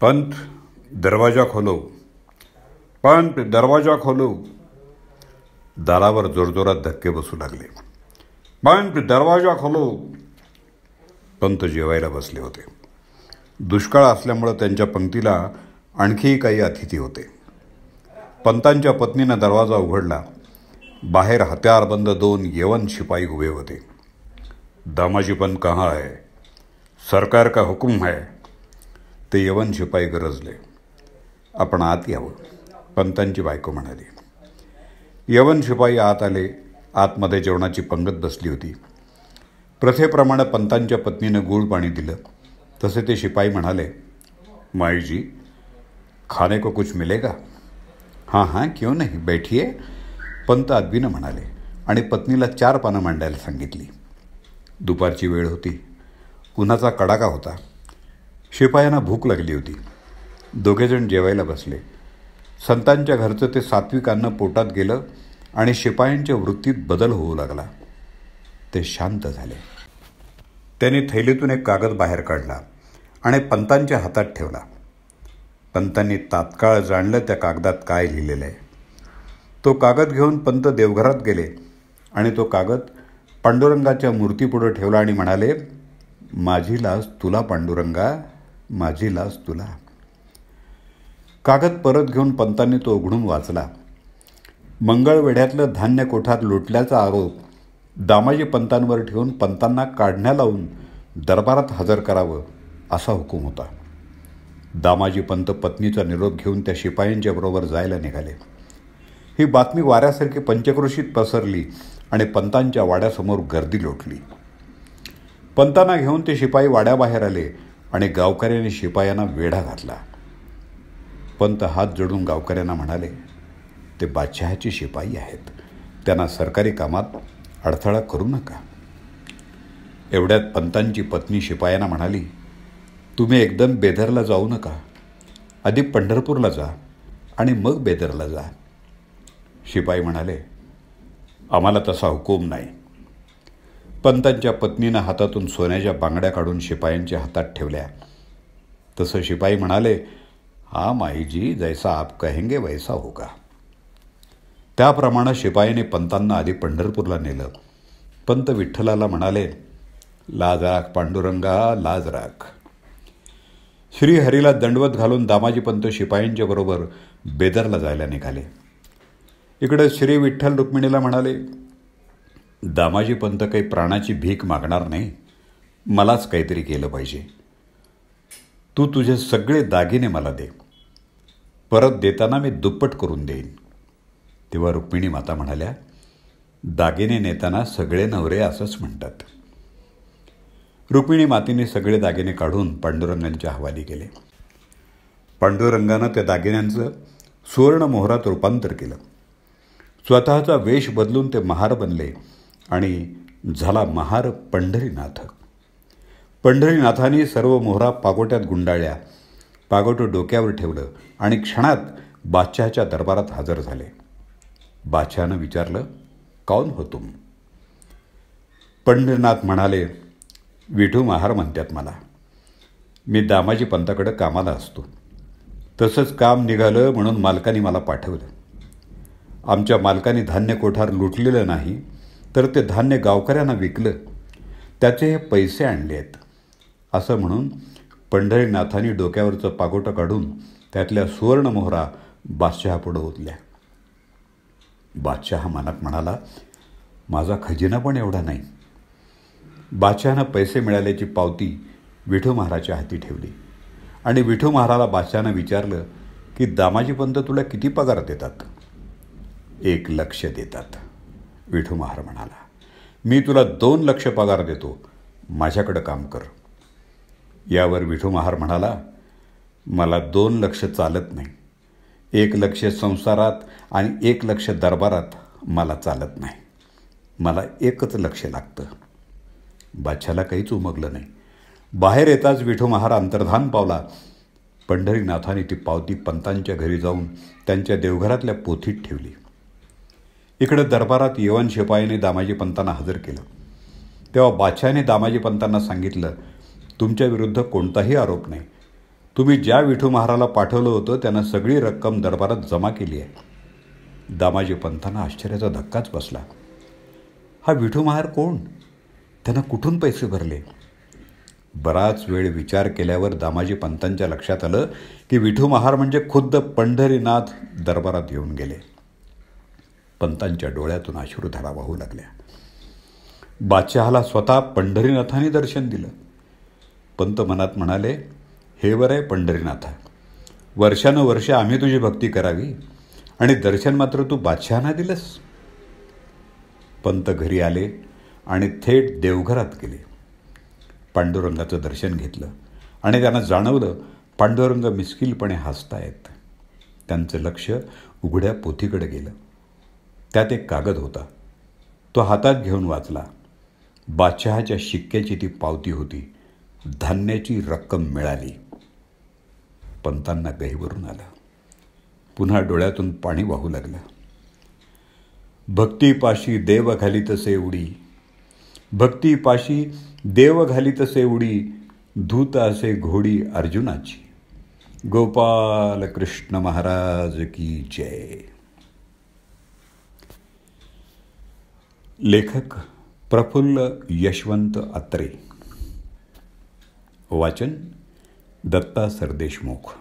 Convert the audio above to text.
पंत दरवाजा खोलो, पंत दरवाजा खोलो. दारावर जोरजोरात धक्के बसू लागले. पंत दरवाजा खोलो. पंत जेवायला बसले होते. दुष्काळ असल्यामुळे त्यांच्या पंक्तीला आणखी काही अतिथी होते. पंतांच्या पत्नीनं दरवाजा उघडला. बाहेर हत्यारबंद 2 यवन शिपाई उभे होते. दामाजी पंत कहाँ है? सरकार का हुकुम है. ते यवन शिपाई गरजले. आपण आत यावं, पंतांची बायको म्हणाली. यवन शिपाई आत आले. आतमध्ये जेवणाची पंगत बसली होती. प्रथेप्रमाणे पंतांच्या पत्नीनं गूळ पाणी दिलं. तसे ते शिपाई म्हणाले, माई जी, खाने को कुछ मिलेगा? हां हां, क्यों नहीं, बैठिए. पंत आदबीनं म्हणाले आणि पत्नीला 4 पानं मांडायला सांगितली. दुपारची वेळ होती. उन्हाचा कडाका होता. शिपायांना भूक लागली होती. दोघेजण जेवायला बसले. संतांच्या घरचं ते सात्विक अन्न पोटात गेलं आणि शिपायांच्या वृत्तीत बदल होऊ लागला. ते शांत झाले. त्यांनी थैलीतून एक कागद बाहेर काढला आणि पंतांच्या हातात ठेवला. पंतांनी तात्काळ जाणलं त्या कागदात काय लिहिलेलं आहे. तो कागद घेऊन पंत देवघरात गेले आणि तो कागद पांडुरंगाच्या मूर्तीपुढे ठेवला आणि म्हणाले, माझी लाज तुला पांडुरंगा, माझी लाज तुला. कागद परत घेऊन पंतांनी तो उघडून वाचला. मंगळवेढ्यातलं धान्य कोठात लुटल्याचा आरोप दामाजी पंतांवर ठेवून पंतांना काढण्या लावून दरबारात हजर करावं असा हुकूम होता. दामाजी पंत पत्नीचा निरोप घेऊन त्या शिपायांच्या बरोबर जायला निघाले. ही बातमी वाऱ्यासारखी पंचक्रोशीत पसरली आणि पंतांच्या वाड्यासमोर गर्दी लोटली. पंतांना घेऊन ते शिपाई वाड्याबाहेर आले आणि गावकऱ्यांनी शिपायांना वेढा घातला. पंत हात जोडून गावकऱ्यांना म्हणाले, ते बादशहाचे शिपाई आहेत, त्यांना सरकारी कामात अडथळा करू नका. एवढ्यात पंतांची पत्नी शिपायांना म्हणाली, तुम्ही एकदम बेदरला जाऊ नका, आधी पंढरपूरला जा आणि मग बेदरला जा. शिपाई म्हणाले, आम्हाला तसा हुकूम नाही. पंतांच्या पत्नीनं हातातून सोन्याच्या बांगड्या काढून शिपायांच्या हातात ठेवल्या. तसं शिपाई म्हणाले, हा माईजी, जैसा आप कहेंगे वैसा होगा. त्याप्रमाणे शिपाईने पंतांना आधी पंढरपूरला नेलं. पंत विठ्ठलाला म्हणाले, लाज राख पांडुरंगा, लाज राख. श्रीहरीला दंडवत घालून दामाजी पंत शिपायांच्या बरोबर बेदरला जायला निघाले. इकडे श्री विठ्ठल रुक्मिणीला म्हणाले, दामाजी पंत काही प्राणाची भीक मागणार नाही, मलाच काहीतरी केलं पाहिजे. तू तुझे सगळे दागिने मला दे, परत देताना मी दुप्पट करून देईन. तेव्हा रुक्मिणी माता म्हणाल्या, दागिने नेताना सगळे नवरे असंच म्हणतात. रुक्मिणी मातेने सगळे दागिने काढून पांडुरंगांच्या हवाली केले. पांडुरंगानं त्या दागिन्यांचं सुवर्ण मोहरात रूपांतर केलं. स्वतःचा वेश बदलून ते महार बनले आणि झाला महार पंढरीनाथ. पंढरीनाथांनी सर्व मोहरा पागोट्यात गुंडाळल्या. पागोटं डोक्यावर ठेवलं आणि क्षणात बादशहाच्या दरबारात हजर झाले. बादशहानं विचारलं, कौन हो तुम? पंढरीनाथ म्हणाले, विठू महार म्हणतात मला. मी दामाजी पंताकडं कामाला असतो. तसंच काम निघालं म्हणून मालकाने मला पाठवलं. आमच्या मालकाने धान्य कोठार लुटलेलं नाही, तर ते धान्य गावकऱ्यांना विकलं, त्याचे हे पैसे आणले आहेत. असं म्हणून पंढरीनाथांनी डोक्यावरचं पागोटं काढून त्यातल्या सुवर्ण मोहरा बादशहापुढं ओतल्या. बादशहा मनात म्हणाला, माझा खजिना पण एवढा नाही. बादशहानं पैसे मिळाल्याची पावती विठू महाराच्या हाती ठेवली आणि विठू महाराला बादशहानं विचारलं की दामाजी पंत तुला किती पगार देतात? 1 लक्ष देतात. विठू महार म्हणाला, मी तुला 2 लक्ष पगार देतो, माझ्याकडं काम कर. यावर विठू महार म्हणाला, मला 2 लक्ष चालत नाही. 1 लक्ष संसारात आणि 1 लक्ष दरबारात मला चालत नाही. मला 1च लक्ष लागतं. बादशाला काहीच उमगलं नाही. बाहेर येताच विठू महार अंतर्धान पावला. पंढरीनाथाने ती पावती पंतांच्या घरी जाऊन त्यांच्या देवघरातल्या पोथीत ठेवली. इकडे दरबारात यवन शिपाईने दामाजी पंतांना हजर केलं. तेव्हा बादशहाने दामाजी पंतांना सांगितलं, तुमच्या विरुद्ध कोणताही आरोप नाही, तुम्ही ज्या विठू महाराला पाठवलं होतं त्यानं सगळी रक्कम दरबारात जमा केली आहे. दामाजी पंतांना आश्चर्याचा धक्काच बसला. हा विठू महार कोण? त्यानं कुठून पैसे भरले? बराच वेळ विचार केल्यावर दामाजी पंतांच्या लक्षात आलं की विठू महार म्हणजे खुद्द पंढरीनाथ दरबारात येऊन गेले. पंतांच्या डोळ्यातून अश्रुधारा वाहू लागल्या. बादशहाला स्वतः पंढरीनाथाने दर्शन दिलं. पंत मनात म्हणाले, हे बरं आहे पंढरीनाथा, वर्षानुवर्ष आम्ही तुझी भक्ती करावी आणि दर्शन मात्र तू बादशहांना दिलंस. पंत घरी आले आणि थेट देवघरात गेले. पांडुरंगाचं दर्शन घेतलं आणि त्यांना जाणवलं पांडुरंग मिस्किलपणे हसतायत. त्यांचं लक्ष उघड्या पोथीकडे गेलं. त्यात एक कागद होता. तो हातात घेऊन वाचला. बादशहाच्या शिक्क्याची ती पावती होती. धान्याची रक्कम मिळाली. पंतांना गहिवरून आलं. पुन्हा डोळ्यातून पाणी वाहू लागलं. भक्तीपाशी देव घाली तसे उडी, भक्तीपाशी देव घाली तसे उडी, धूत असे घोडी अर्जुनाची. गोपाल कृष्ण महाराज की जय. लेखक प्रफुल्ल यशवंत अत्रे. वाचन दत्ता सरदेशमुख.